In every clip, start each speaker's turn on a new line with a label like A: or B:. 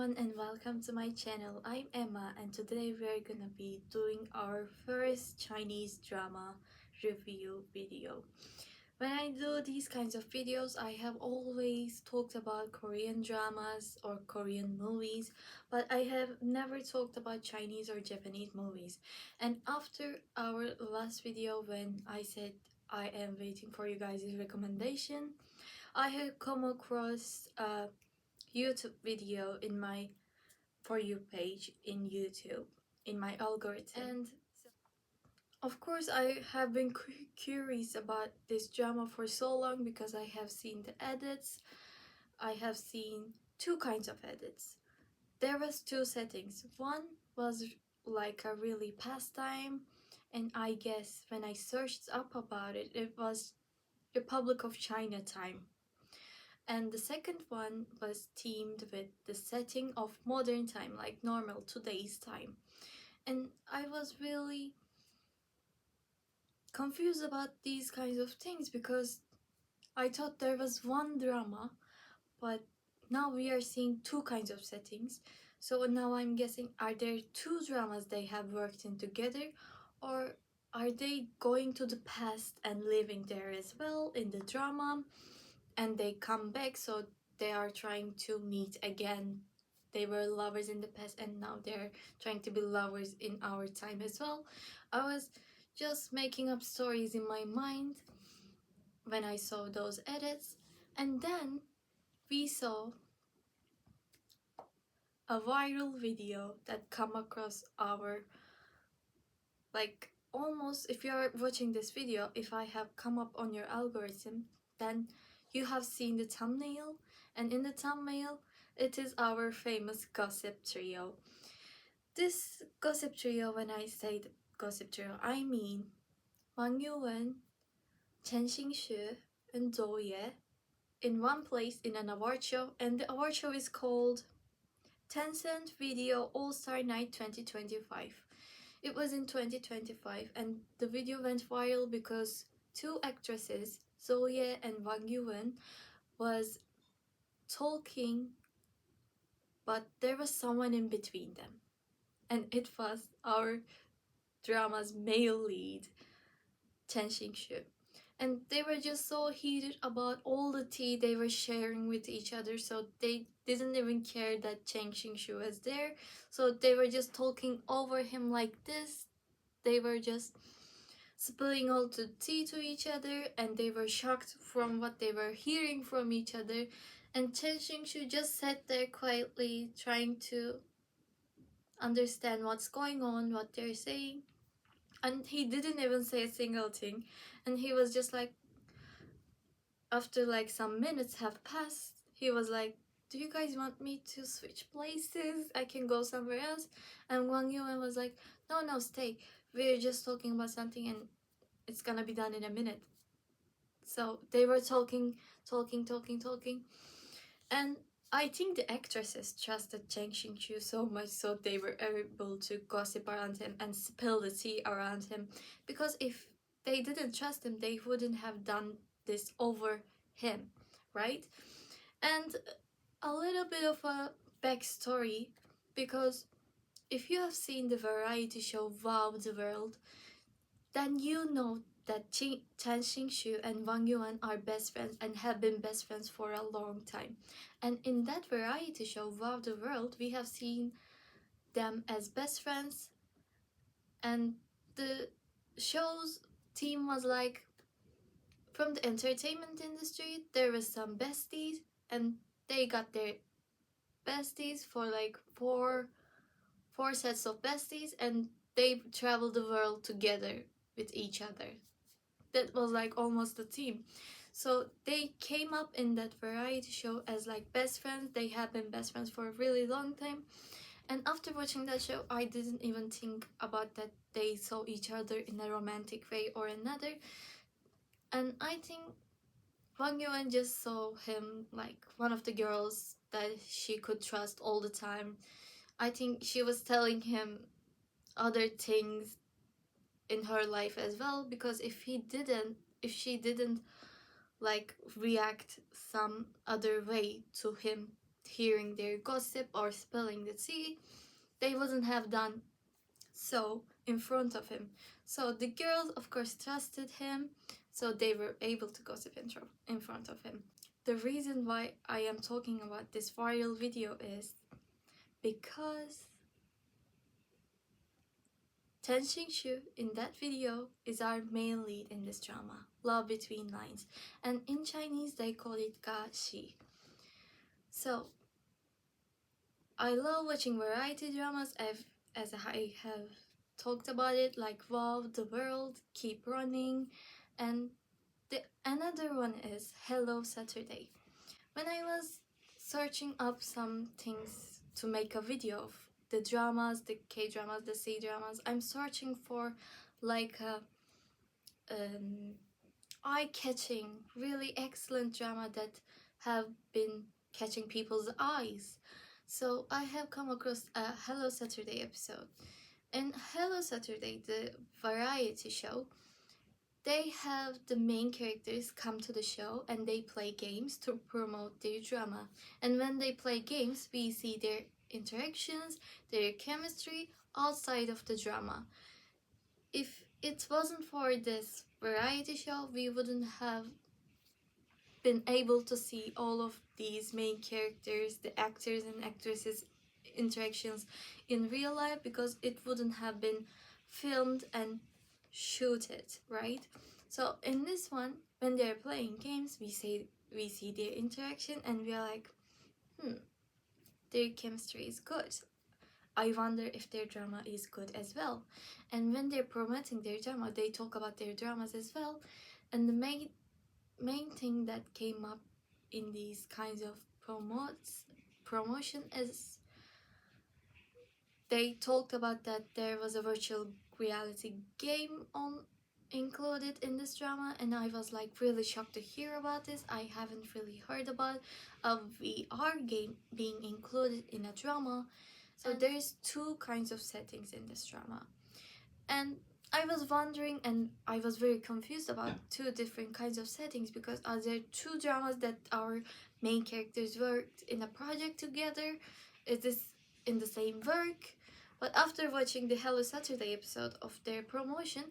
A: everyone and welcome to my channel. I'm Emma and today we're gonna be doing our first Chinese drama review video. When I do these kinds of videos, I have always talked about Korean dramas or Korean movies, but I have never talked about Chinese or Japanese movies. And after our last video when I said I am waiting for you guys' recommendation, I have come across a YouTube video in my For You page in YouTube, in my algorithm. And of course, I have been curious about this drama for so long because I have seen the edits. I have seen two kinds of edits. There was two settings. One was like a really pastime, and I guess when I searched up about it, it was Republic of China time. And the second one was themed with the setting of modern time, like normal today's time. And I was really confused about these kinds of things because I thought there was one drama, but now we are seeing two kinds of settings. So now I'm guessing, are there two dramas they have worked in together, or are they going to the past and living there as well in the drama, and they come back, so they are trying to meet again. They were lovers in the past and now they're trying to be lovers in our time as well. I was just making up stories in my mind when I saw those edits, and then we saw a viral video that come across our, like, almost, if you're watching this video, if I have come up on your algorithm, then you have seen the thumbnail, and in the thumbnail it is our famous gossip trio. This gossip trio, when I say the gossip trio, I mean Wang Yuwen, Chen Xingxue, and Zhou Ye in one place in an award show, and the award show is called Tencent Video All-Star Night 2025. It was in 2025 and the video went viral because two actresses, Zhou Ye and Wang Yuwen, was talking, but there was someone in between them. And it was our drama's male lead, Chen Xingxue. And they were just so heated about all the tea they were sharing with each other, so they didn't even care that Chen Xingxue was there. So they were just talking over him like this. They were just spilling all the tea to each other, and they were shocked from what they were hearing from each other. And Chen Xingxue just sat there quietly, trying to understand what's going on, what they're saying. And he didn't even say a single thing. And he was just like, after like some minutes have passed, he was like, do you guys want me to switch places? I can go somewhere else. And Wang Yuan was like, no, stay. We're just talking about something and it's gonna be done in a minute. So they were talking. And I think the actresses trusted Cheng Xingqiu so much, so they were able to gossip around him and spill the tea around him. Because if they didn't trust him, they wouldn't have done this over him, right? And a little bit of a backstory, because if you have seen the variety show Wow the World, then you know that Chen Xingxu and Wang Yuan are best friends and have been best friends for a long time. And in that variety show, Wow the World, we have seen them as best friends, and the show's theme was like, from the entertainment industry, there was some besties, and they got their besties for like four sets of besties, and they traveled the world together with each other. That was like almost the theme. So they came up in that variety show as like best friends. They have been best friends for a really long time. And after watching that show, I didn't even think about that they saw each other in a romantic way or another. And I think Wang Yuan just saw him like one of the girls that she could trust all the time. I think she was telling him other things in her life as well, because if she didn't like react some other way to him, hearing their gossip or spilling the tea, they wouldn't have done so in front of him. So the girls, of course, trusted him, so they were able to gossip in front of him. The reason why I am talking about this viral video is because Ten Shu in that video is our main lead in this drama, Love Between Lines, and in Chinese they call it Ga Xi. So I love watching variety dramas, as I have talked about it, like Wow, The World, Keep Running, and another one is Hello Saturday. When I was searching up some things to make a video of the dramas, the K dramas, the C dramas, I'm searching for like a eye-catching, really excellent drama that have been catching people's eyes. So I have come across a Hello Saturday episode. In Hello Saturday, the variety show, they have the main characters come to the show and they play games to promote their drama. And when they play games, we see their interactions, their chemistry outside of the drama. If it wasn't for this variety show, we wouldn't have been able to see all of these main characters, the actors and actresses interactions in real life, because it wouldn't have been filmed and shooted, right? So in this one, when they're playing games, we see their interaction and we are like, their chemistry is good. I wonder if their drama is good as well. And when they're promoting their drama, they talk about their dramas as well. And the main thing that came up in these kinds of promotion is they talked about that there was a virtual reality game included in this drama, and I was like really shocked to hear about this. I haven't really heard about a VR game being included in a drama. So there's two kinds of settings in this drama, and I was wondering and I was very confused about two different kinds of settings, because are there two dramas that our main characters worked in a project together? Is this in the same work? But after watching the Hello Saturday episode of their promotion,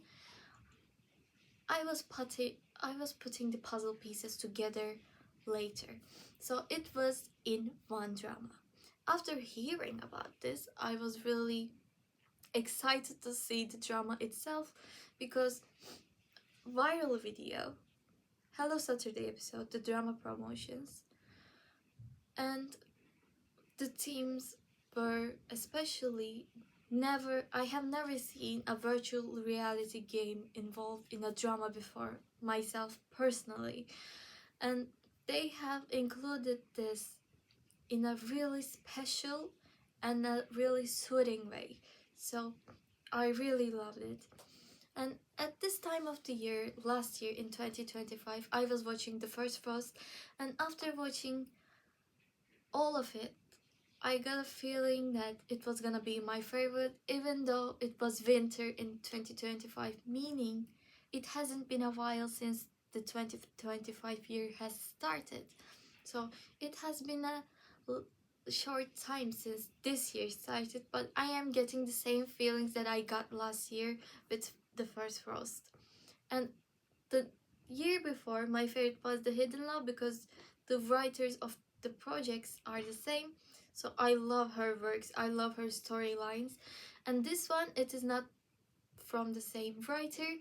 A: I was putting the puzzle pieces together later. So it was in one drama. After hearing about this, I was really excited to see the drama itself, because viral video, Hello Saturday episode, the drama promotions, and the teams were especially I have never seen a virtual reality game involved in a drama before myself personally, and they have included this in a really special and a really soothing way. So I really loved it. And at this time of the year, last year in 2025, I was watching The First Frost, and after watching all of it, I got a feeling that it was gonna be my favorite, even though it was winter in 2025, meaning it hasn't been a while since the 2025 year has started. So it has been a short time since this year started, but I am getting the same feelings that I got last year with The First Frost. And the year before, my favorite was The Hidden Love, because the writers of the projects are the same. So I love her works, I love her storylines. And this one, it is not from the same writer.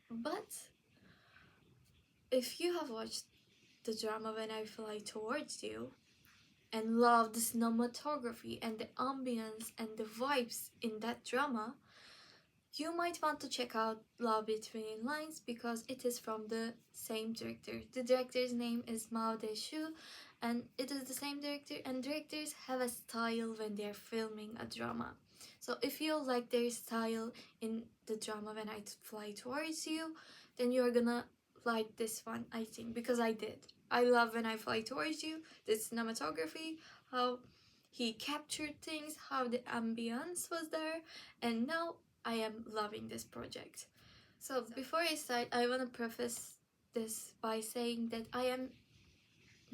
A: But if you have watched the drama When I Fly Towards You and love the cinematography and the ambience and the vibes in that drama, you might want to check out Love Between Lines, because it is from the same director. The director's name is Mao Deshu, and it is the same director, and directors have a style when they're filming a drama. So if you like their style in the drama When I Fly Towards You, then you're gonna like this one, I think, because I did. I love When I Fly Towards You, the cinematography, how he captured things, how the ambience was there, and now I am loving this project. So before I start, I want to preface this by saying that I am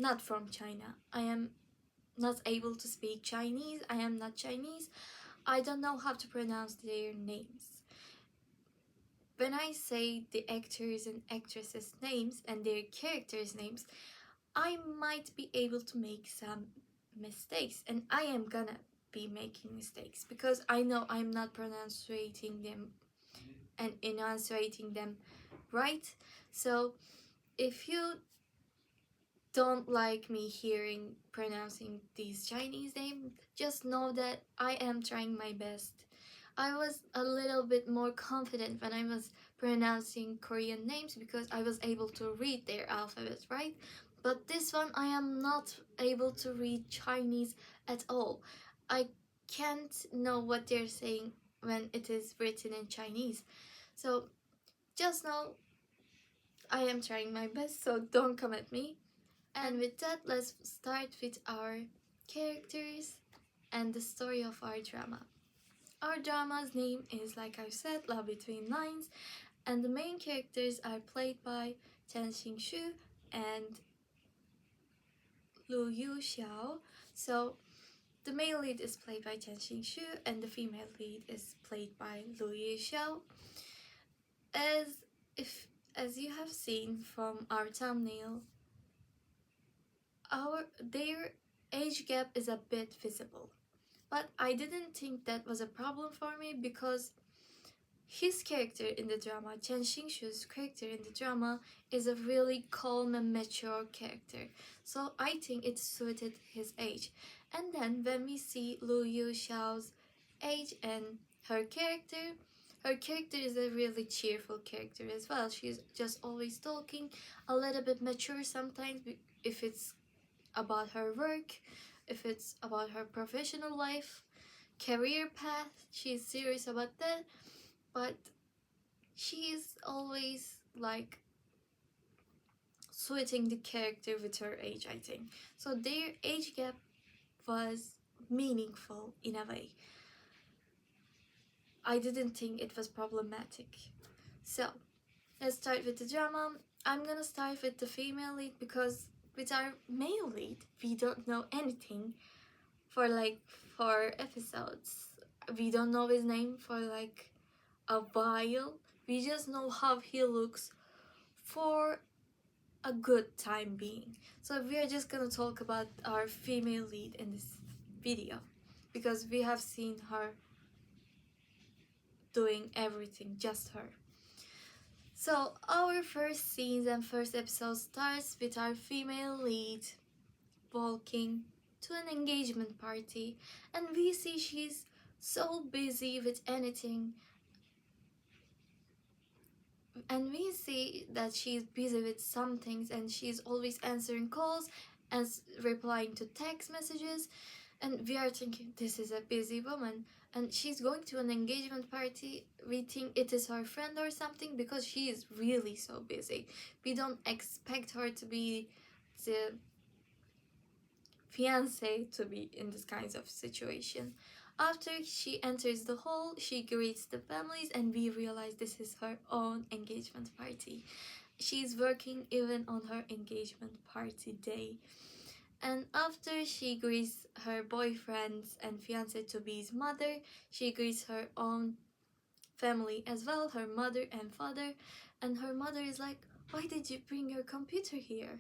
A: not from China. I am not able to speak Chinese. I am not Chinese. I don't know how to pronounce their names. When I say the actors and actresses' names and their characters' names, I might be able to make some mistakes, and I am gonna be making mistakes because I know I'm not pronouncing them and enunciating them right. So if you don't like me hearing pronouncing these Chinese names, just know that I am trying my best. I was a little bit more confident when I was pronouncing Korean names because I was able to read their alphabet, right? But this one I am not able to read Chinese at all. I can't know what they're saying when it is written in Chinese. So just know I am trying my best, so don't come at me. And with that, let's start with our characters and the story of our drama. Our drama's name is, like I said, Love Between Lines, and the main characters are played by Chen Xingxu and Lu Yu Xiao. So the male lead is played by Chen Xingxu and the female lead is played by Lu Yu Xiao. As if as you have seen from our thumbnail, their age gap is a bit visible. But I didn't think that was a problem for me because his character in the drama, Chen Xingxu's character in the drama, is a really calm and mature character. So I think it suited his age. And then when we see Lu Yu Xiao's age and her character is a really cheerful character as well. She's just always talking, a little bit mature sometimes if it's about her work, if it's about her professional life, career path. She's serious about that, but she is always like suiting the character with her age, I think. So their age gap was meaningful in a way. I didn't think it was problematic. So let's start with the drama. I'm gonna start with the female lead because with our male lead, we don't know anything for like 4 episodes. We don't know his name for like a while. We just know how he looks for a good time being. So we are just gonna talk about our female lead in this video because we have seen her doing everything, just her. So our first scenes and first episode starts with our female lead walking to an engagement party, and we see she's so busy with anything, and we see that she's busy with some things and she's always answering calls and replying to text messages, and we are thinking this is a busy woman and she's going to an engagement party. We think it is her friend or something because she is really so busy. We don't expect her to be the fiance to be in this kinds of situation. After she enters the hall, she greets the families and we realize this is her own engagement party. She's working even on her engagement party day. And after she greets her boyfriends and fiance to be's mother, she greets her own family as well, her mother and father. And her mother is like, "Why did you bring your computer here?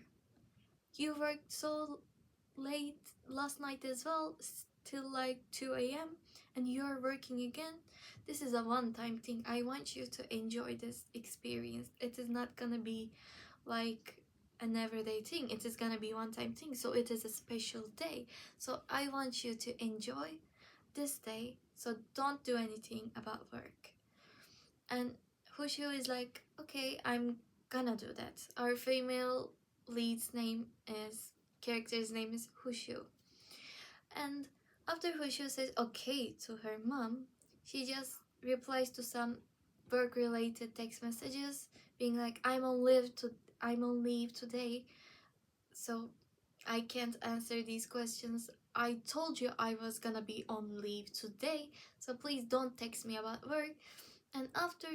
A: You worked so late last night as well, till like 2 a.m. and you're working again. This is a one-time thing. I want you to enjoy this experience. It is not gonna be like an everyday thing. It is gonna be one-time thing. So it is a special day. So I want you to enjoy this day. So don't do anything about work." And Hushu is like, "Okay, I'm gonna do that." Our female lead's name is character's name is Hushu. And after Hushu says okay to her mom, she just replies to some work-related text messages, being like, I'm on leave today, so I can't answer these questions. I told you I was gonna be on leave today, so please don't text me about work." And after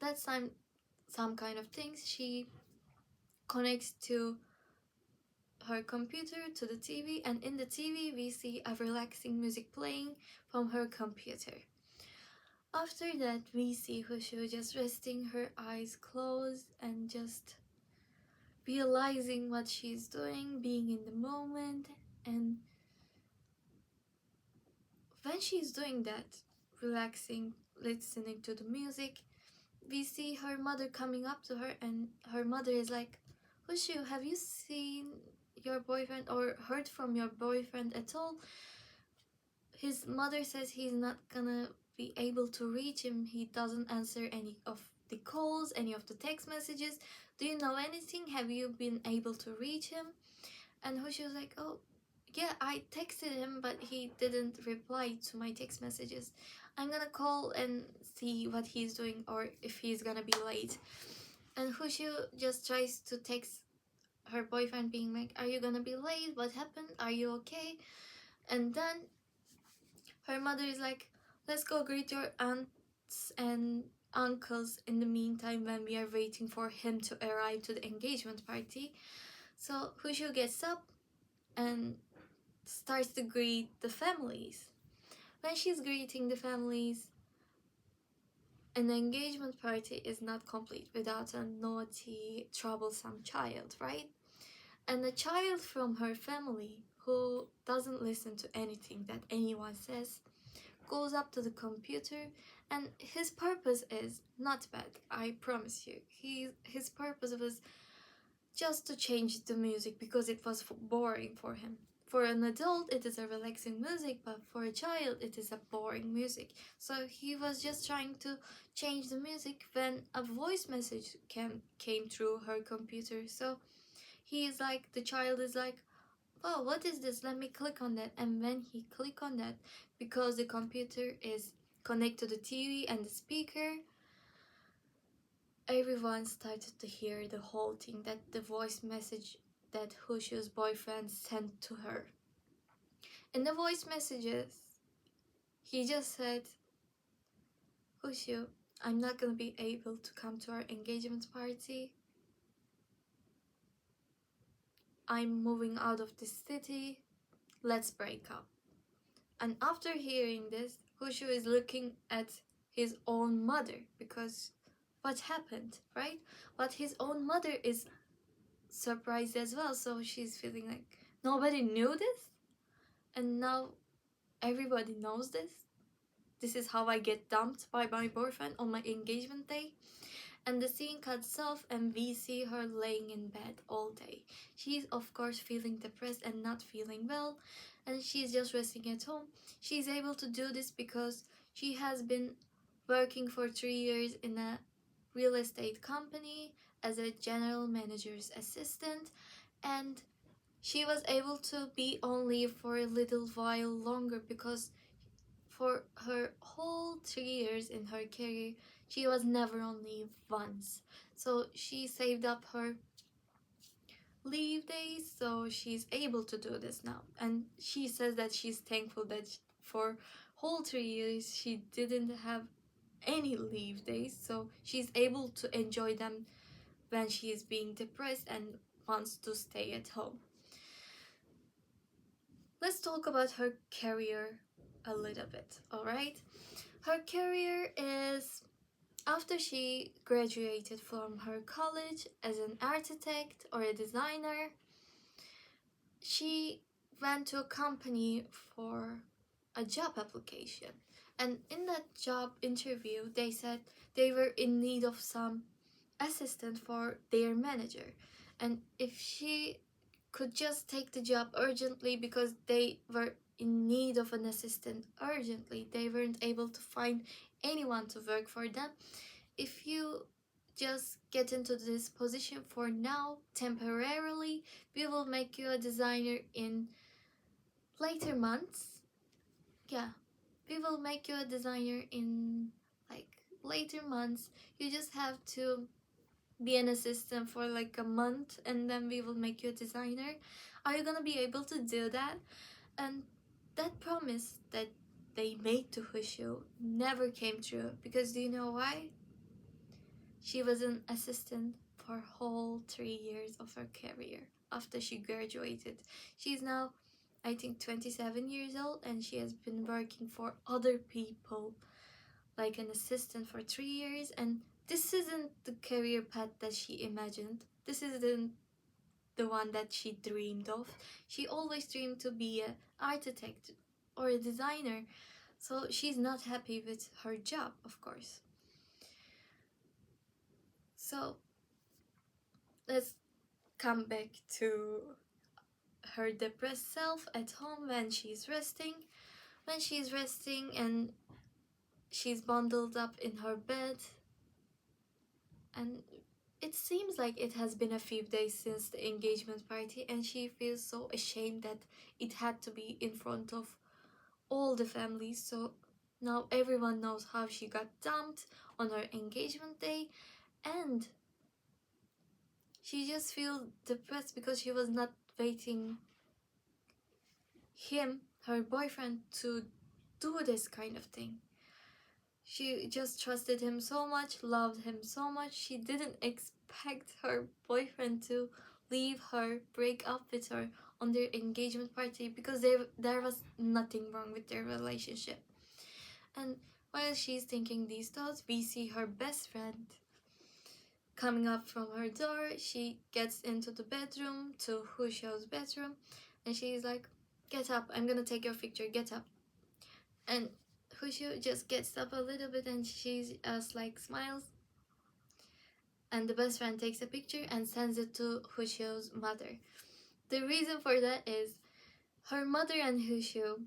A: that some kind of things, she connects to her computer to the TV, and in the TV we see a relaxing music playing from her computer. After that, we see Hushu just resting, her eyes closed, and just realizing what she's doing, being in the moment. And when she's doing that, relaxing, listening to the music, we see her mother coming up to her, and her mother is like, Hushu, have you seen your boyfriend or heard from your boyfriend at all? His mother says he's not gonna be able to reach him. He doesn't answer any of the calls, any of the text messages. Do you know anything? Have you been able to reach him? And Hushu was like, oh, yeah, I texted him, but he didn't reply to my text messages. I'm gonna call and see what he's doing or if he's gonna be late. And Hushu just tries to text her boyfriend being like, are you gonna be late? What happened? Are you okay? And then her mother is like, let's go greet your aunts and uncles in the meantime when we are waiting for him to arrive to the engagement party. So Hushu gets up and starts to greet the families. When she's greeting the families, an engagement party is not complete without a naughty, troublesome child, right? And a child from her family who doesn't listen to anything that anyone says goes up to the computer, and his purpose is not bad, I promise you. His purpose was just to change the music because it was boring for him. For an adult, it is a relaxing music, but for a child, it is a boring music. So he was just trying to change the music when a voice message came through her computer. So the child is like, oh, what is this? Let me click on that. And when he click on that, because the computer is connected to the TV and the speaker, everyone started to hear the whole thing, that the voice message that Hushu's boyfriend sent to her. In the voice messages, he just said, Hushu, I'm not gonna be able to come to our engagement party. I'm moving out of this city. Let's break up. And after hearing this, Hushu is looking at his own mother, because what happened, right? But his own mother is surprised as well, so she's feeling like, nobody knew this? And now everybody knows this? This is how I get dumped by my boyfriend on my engagement day? And the scene cuts off and we see her laying in bed all day. She's of course feeling depressed and not feeling well, and she's just resting at home. She's able to do this because she has been working for 3 years in a real estate company as a general manager's assistant, and she was able to be on leave for a little while longer because for her whole 3 years in her career, she was never on leave once. So she saved up her leave days, so she's able to do this now. And she says that she's thankful that for whole 3 years she didn't have any leave days, so she's able to enjoy them when she is being depressed and wants to stay at home. Let's talk about her career a little bit, alright? Her career is, after she graduated from her college as an architect or a designer, she went to a company for a job application. And in that job interview, they said they were in need of some assistant for their manager. And if she could just take the job urgently because they were in need of an assistant urgently, they weren't able to find anyone to work for them. If you just get into this position for now, temporarily, we will make you a designer in later months. Yeah, we will make you a designer in later months. You just have to be an assistant for a month and then we will make you a designer. Are you gonna be able to do that? And that promise that they made to Hushu never came true, because do you know why? She was an assistant her whole 3 years of her career after she graduated. She's now, I think, 27 years old, and she has been working for other people like an assistant for 3 years. And this isn't the career path that she imagined. This isn't the one that she dreamed of. She always dreamed to be an architect or a designer. So she's not happy with her job, of course. So let's come back to her depressed self at home when she's resting. When she's resting and she's bundled up in her bed, and it seems like it has been a few days since the engagement party, and she feels so ashamed that it had to be in front of all the families. So now everyone knows how she got dumped on her engagement day, and she just feels depressed because she was not waiting him, her boyfriend, to do this kind of thing. She just trusted him so much, loved him so much. She didn't expect her boyfriend to leave her, break up with her on their engagement party, because there was nothing wrong with their relationship. And while she's thinking these thoughts, we see her best friend coming up from her door. She gets into the bedroom, to Hushio's bedroom, and she's like, "Get up, I'm gonna take your picture, get up." And Hushio just gets up a little bit, and she just like smiles. And the best friend takes a picture and sends it to Hushio's mother. The reason for that is her mother and Hushio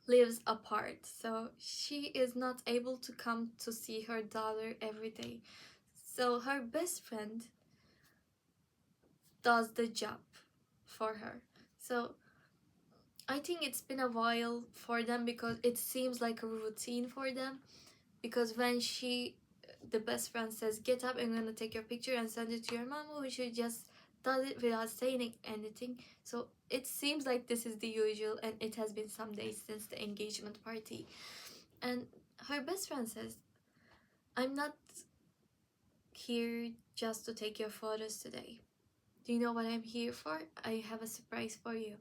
A: lives apart, so she is not able to come to see her daughter every day. So her best friend does the job for her. So I think it's been a while for them, because it seems like a routine for them. Because when the best friend says, "Get up, I'm gonna take your picture and send it to your mom," who should just does it without saying anything. So it seems like this is the usual, and it has been some days since the engagement party. And her best friend says, "I'm not here just to take your photos today. Do you know what I'm here for? I have a surprise for you.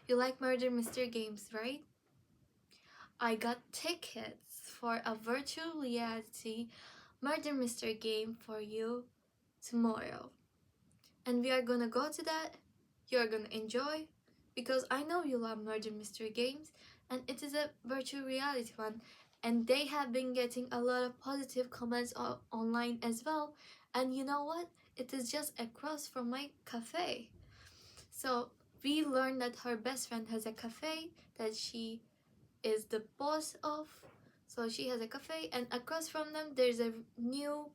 A: You like murder mystery games, right? I got tickets for a virtual reality murder mystery game for you tomorrow. And we are gonna go to that. You're gonna enjoy, because I know you love murder mystery games, and it is a virtual reality one. And they have been getting a lot of positive comments online as well. And you know what? It is just across from my cafe." So we learned that her best friend has a cafe that she is the boss of. So she has a cafe, and across from them there's a new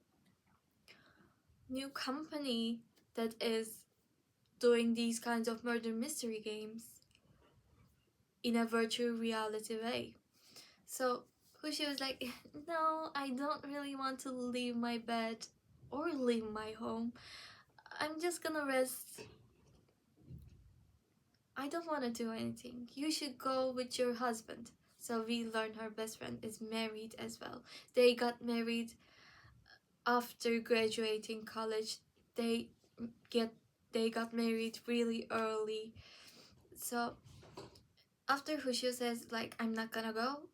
A: company that is doing these kinds of murder mystery games in a virtual reality way. So Hushi was like, "No, I don't really want to leave my bed or leave my home. I'm just gonna rest. I don't want to do anything. You should go with your husband." So we learned her best friend is married as well. They got married after graduating college. They got married really early. So after Hushio says like, "I'm not gonna go,"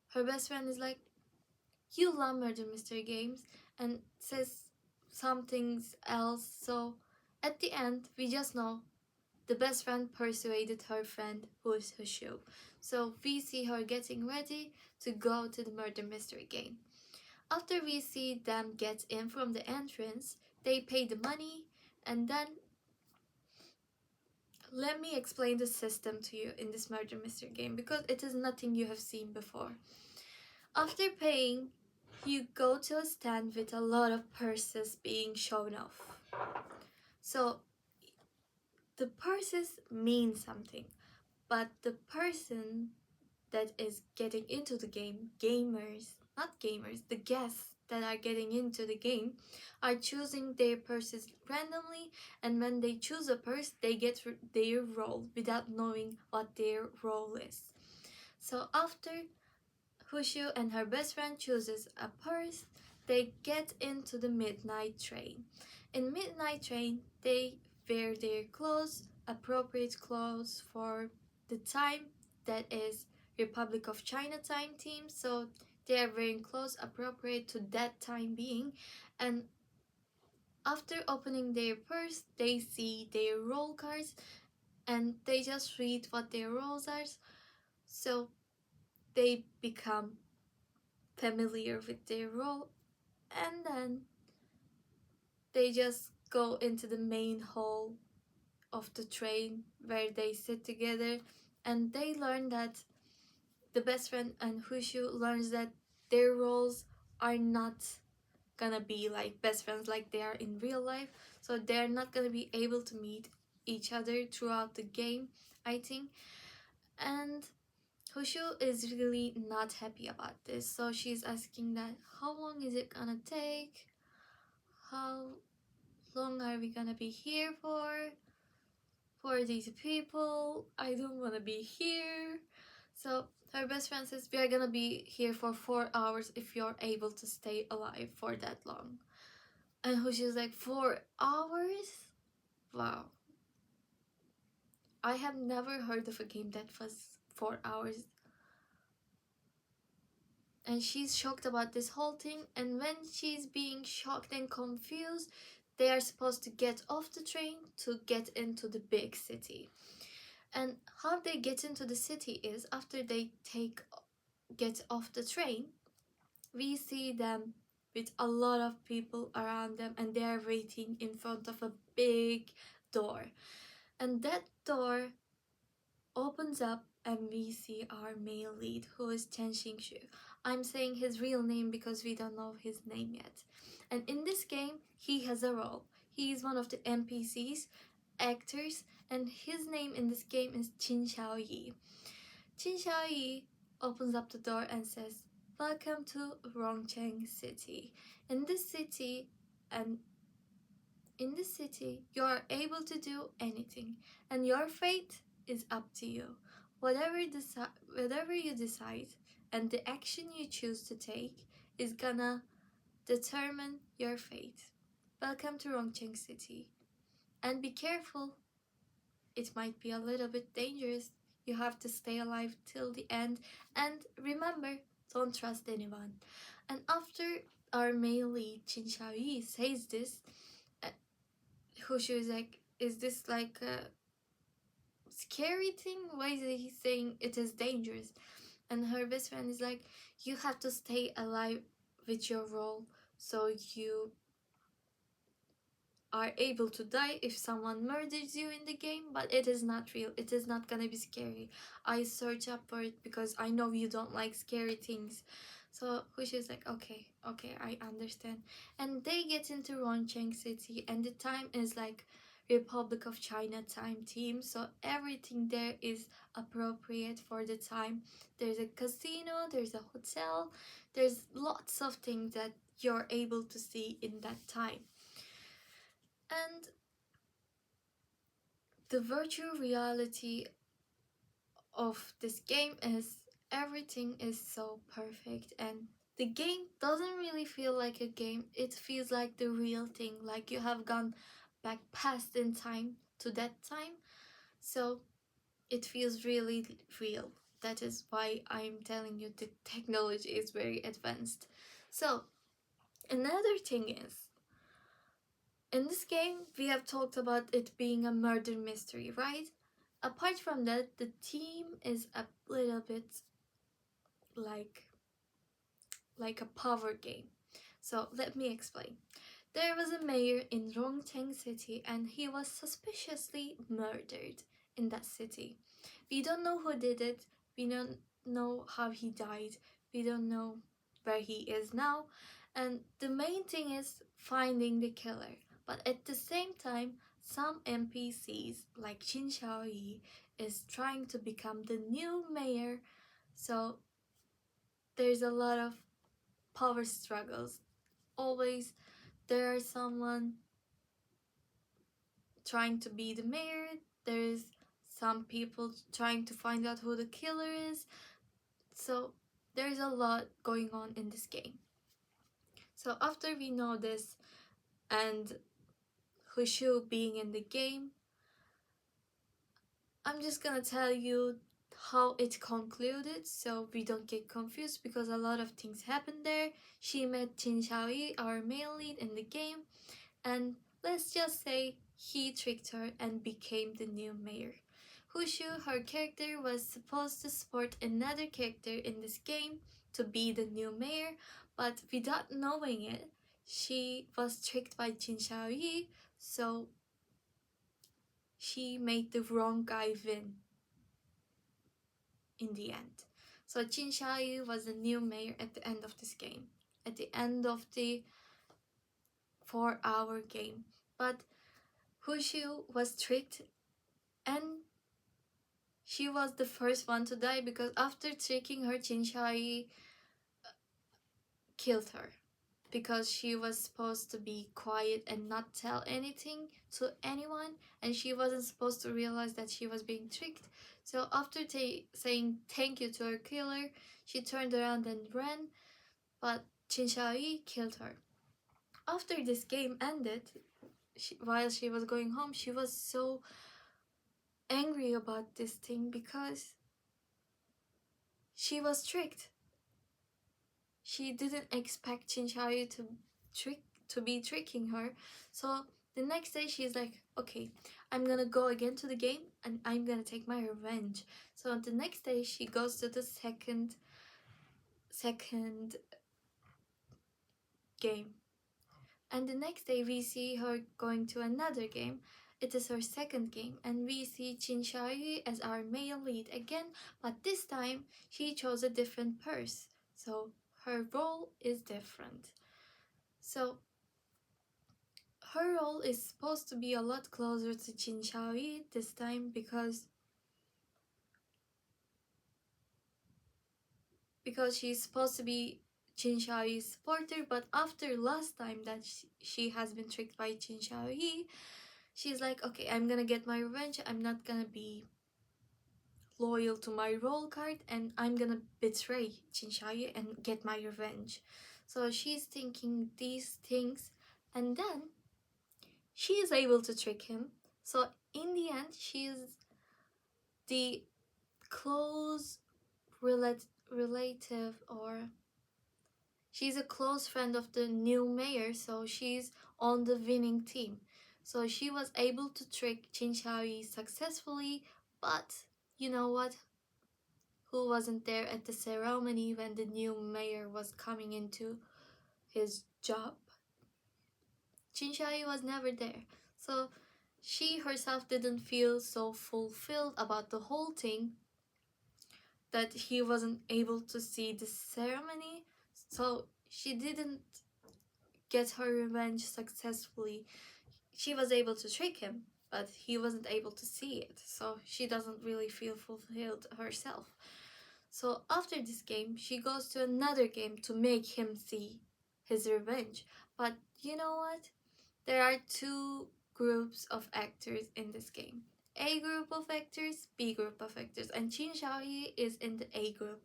A: her best friend is like, "You love murder mystery games," and says something else. So at the end, we just know the best friend persuaded her friend, who is Hushio. So we see her getting ready to go to the murder mystery game. After we see them get in from the entrance, they pay the money, and then let me explain the system to you in this murder mystery game, because it is nothing you have seen before. After paying, you go to a stand with a lot of purses being shown off. So the purses mean something, but the person that is getting into the game, the guests that are getting into the game, are choosing their purses randomly, and when they choose a purse, they get their role without knowing what their role is. So after Hushu and her best friend chooses a purse, they get into the midnight train. In Midnight Train, they wear their clothes, appropriate clothes for the time that is Republic of China time team. So they are wearing clothes appropriate to that time being. And after opening their purse, they see their role cards and they just read what their roles are. So they become familiar with their role, and then they just go into the main hall of the train where they sit together, and they learn that the best friend and Hushu learns that their roles are not gonna be like best friends like they are in real life, so they're not gonna be able to meet each other throughout the game, I think. And Hushu is really not happy about this, so she's asking that how long is it gonna take, how long are we gonna be here for these people, I don't want to be here. So her best friend says we are gonna be here for 4 hours if you're able to stay alive for that long. And Hushi's like, 4 hours? Wow. I have never heard of a game that was 4 hours. And she's shocked about this whole thing, and when she's being shocked and confused, they are supposed to get off the train to get into the big city. And how they get into the city is after they get off the train, we see them with a lot of people around them, and they are waiting in front of a big door. And that door opens up, and we see our male lead, who is Chen Xingxu. I'm saying his real name because we don't know his name yet. And in this game, he has a role. He is one of the NPCs, actors, and his name in this game is Qin Xiaoyi. Qin Xiaoyi opens up the door and says, "Welcome to Rongcheng City. In this city, and in this city, you are able to do anything, and your fate is up to you. Whatever you decide, and the action you choose to take is gonna determine your fate. Welcome to Rongcheng City, and be careful. It might be a little bit dangerous. You have to stay alive till the end, and remember, don't trust anyone." And after our male lead Qin Xiaoyi says this, Hushu is like, "Is this like a scary thing? Why is he saying it is dangerous?" And her best friend is like, "You have to stay alive with your role, so you are able to die if someone murders you in the game, but it is not real. It is not gonna be scary. I search up for it because I know you don't like scary things." So Hushi's like, okay, I understand. And they get into Rongcheng City, and the time is like Republic of China time team, so everything there is appropriate for the time. There's a casino, there's a hotel, there's lots of things that you're able to see in that time. And the virtual reality of this game is everything is so perfect, and the game doesn't really feel like a game. It feels like the real thing, like you have gone back past in time to that time. So it feels really real. That is why I'm telling you the technology is very advanced. So another thing is, in this game, we have talked about it being a murder mystery, right? Apart from that, the theme is a little bit like a power game. So let me explain. There was a mayor in Rongcheng City, and he was suspiciously murdered in that city. We don't know who did it. We don't know how he died. We don't know where he is now. And the main thing is finding the killer. But at the same time, some NPCs like Qin Xiaoyi is trying to become the new mayor. So there's a lot of power struggles. Always there is someone trying to be the mayor. There's some people trying to find out who the killer is. So there's a lot going on in this game. So after we know this, and Hushu being in the game. I'm just gonna tell you how it concluded so we don't get confused because a lot of things happened there. She met Jin Xiaoyi, our male lead in the game, and let's just say he tricked her and became the new mayor. Hushu, her character, was supposed to support another character in this game to be the new mayor, but without knowing it, she was tricked by Jin Xiaoyi, so she made the wrong guy win in the end. So Jin Xiaoyu was the new mayor at the end of this game, at the end of the 4-hour game. But Hushu was tricked and she was the first one to die because after tricking her, Jin Xiaoyu killed her because she was supposed to be quiet and not tell anything to anyone, and she wasn't supposed to realize that she was being tricked. So after saying thank you to her killer, she turned around and ran, but Jin Xiaoyi killed her. After this game ended, while she was going home, she was so angry about this thing because she was tricked. She didn't expect Jin Xiaoyu to be tricking her. So the next day she's like, okay, I'm gonna go again to the game and I'm gonna take my revenge. So the next day she goes to the second game. And the next day we see her going to another game. It is her second game and we see Jin Xiaoyu as our male lead again, but this time she chose a different purse. So her role is different. So her role is supposed to be a lot closer to Jin Xiaoyi this time because she's supposed to be Jin Xiaoyi's supporter, but after last time that she has been tricked by Jin Xiaoyi, she's like, okay, I'm gonna get my revenge. I'm not gonna be loyal to my role card and I'm gonna betray Jin Xiaoyi and get my revenge. So she's thinking these things and then she is able to trick him. So in the end, she is the close relative, or she's a close friend of the new mayor, so she's on the winning team. So she was able to trick Jin Xiaoyi successfully, but you know what? Who wasn't there at the ceremony when the new mayor was coming into his job? Jin Xiaoyi was never there. So she herself didn't feel so fulfilled about the whole thing that he wasn't able to see the ceremony, so she didn't get her revenge successfully. She was able to trick him, but he wasn't able to see it, so she doesn't really feel fulfilled herself. So after this game, she goes to another game to make him see his revenge. But you know what? There are two groups of actors in this game. A group of actors, B group of actors, and Jin Xiaoyi is in the A group.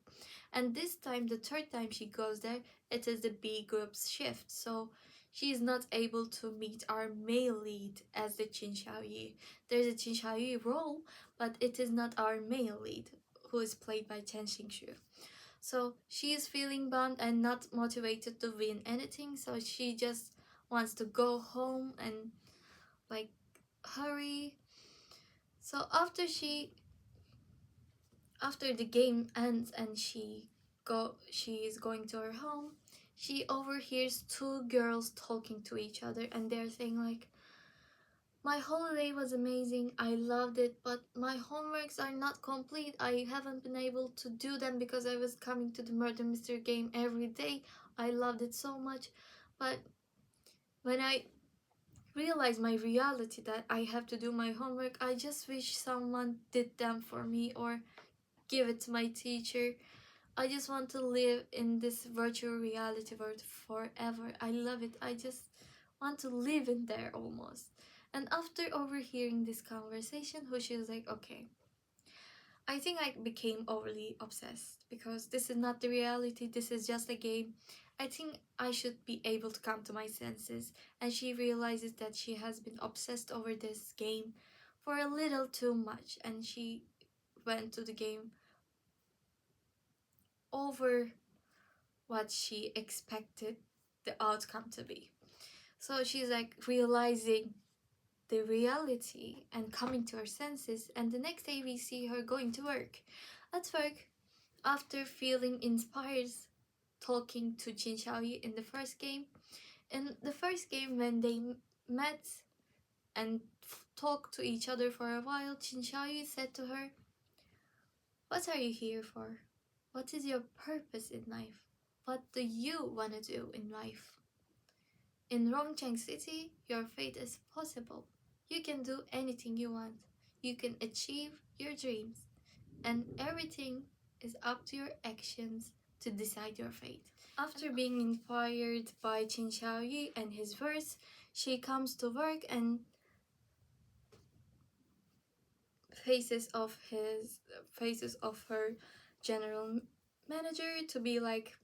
A: And this time, the third time she goes there, it is the B group's shift, so she is not able to meet our male lead as the Jin Xiaoyi. There's a Jin Xiaoyi role, but it is not our male lead, who is played by Chen Xingxu. So she is feeling bummed and not motivated to win anything, so she just wants to go home and like hurry. So after the game ends and she is going to her home, she overhears two girls talking to each other and they're saying like, my holiday was amazing, I loved it, but my homeworks are not complete. I haven't been able to do them because I was coming to the murder mystery game every day. I loved it so much, but when I realize my reality that I have to do my homework, I just wish someone did them for me or give it to my teacher. I just want to live in this virtual reality world forever. I love it. I just want to live in there almost. And after overhearing this conversation, Hoshi was like, okay, I think I became overly obsessed because this is not the reality. This is just a game. I think I should be able to come to my senses. And she realizes that she has been obsessed over this game for a little too much, and she went to the game over what she expected the outcome to be. So she's like realizing the reality and coming to her senses, and the next day we see her going to work. At work, after feeling inspired, talking to Jin Xiaoyu in the first game. In the first game, when they met and talked to each other for a while, Jin Xiaoyu said to her, "What are you here for? What is your purpose in life? What do you want to do in life? In Rongcheng City, your fate is possible. You can do anything you want. You can achieve your dreams. And everything is up to your actions to decide your fate." After being inspired by Qin Xiaoyu and his words, she comes to work and faces of her general manager to be like,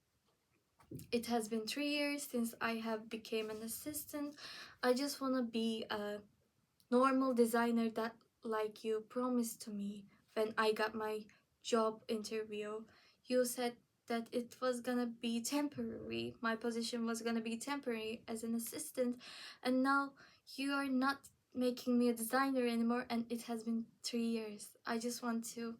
A: "It has been 3 years since I have became an assistant. I just want to be a normal designer that like you promised to me when I got my job interview. You said that it was gonna be temporary. My position was gonna be temporary as an assistant, and now you are not making me a designer anymore, and it has been 3 years. I just want to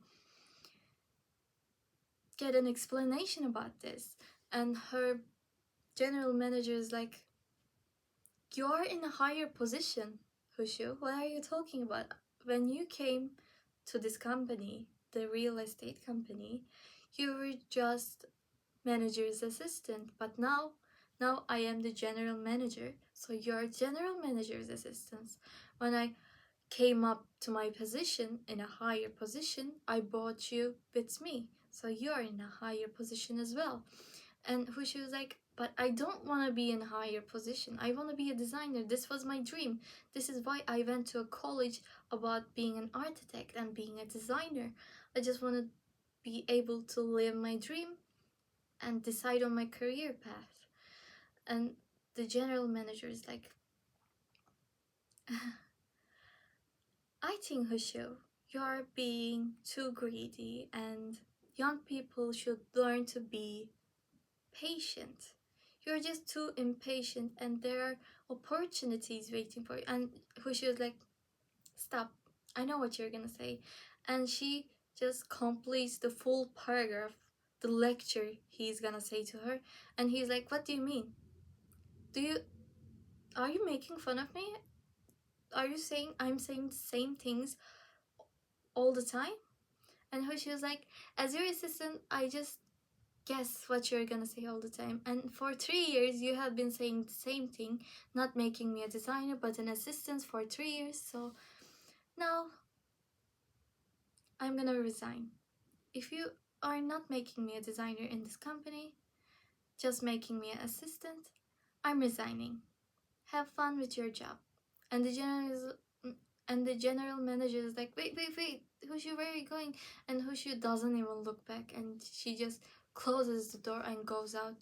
A: get an explanation about this." And her general manager is like, "You're in a higher position, Hushu. What are you talking about? When you came to this company, the real estate company, you were just manager's assistant, but now I am the general manager, so you're general manager's assistant. When I came up to my position in a higher position, I brought you with me, so you're in a higher position as well." And Hushu was like, "But I don't want to be in a higher position. I want to be a designer. This was my dream. This is why I went to a college about being an architect and being a designer. I just want to be able to live my dream and decide on my career path." And the general manager is like, "I think, Hushu, you're being too greedy, and young people should learn to be patient. You're just too impatient, and there are opportunities waiting for you." And Hushi was like, "Stop. I know what you're gonna say." And she just completes the full paragraph, the lecture he's gonna say to her. And he's like, "What do you mean? Are you making fun of me? Are you saying I'm saying the same things all the time?" And Hushi was like, "As your assistant, I just guess what you're gonna say all the time. And for 3 years, you have been saying the same thing, not making me a designer, but an assistant for 3 years. So now I'm gonna resign. If you are not making me a designer in this company, just making me an assistant, I'm resigning. Have fun with your job." And the general manager is like, "Wait, Hushu, where are you going?" And Hushu doesn't even look back, and she just closes the door and goes out.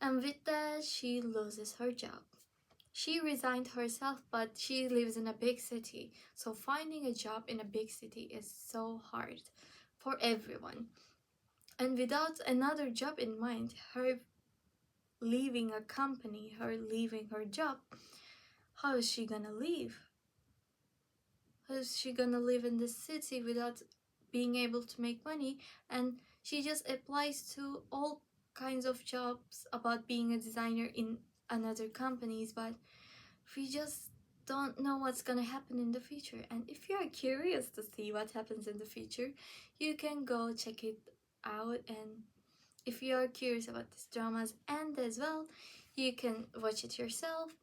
A: And with that, she loses her job. She resigned herself, but she lives in a big city, so finding a job in a big city is so hard for everyone. And without another job in mind, her leaving a company, her leaving her job, how is she gonna leave? How is she gonna live in this city without being able to make money? And she just applies to all kinds of jobs about being a designer in another companies, but we just don't know what's gonna happen in the future. And if you're curious to see what happens in the future, you can go check it out. And if you're curious about these dramas and as well, you can watch it yourself.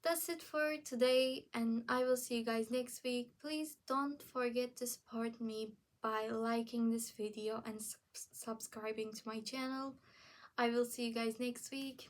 A: That's it for today, and I will see you guys next week. Please don't forget to support me by liking this video and subscribing to my channel. I will see you guys next week.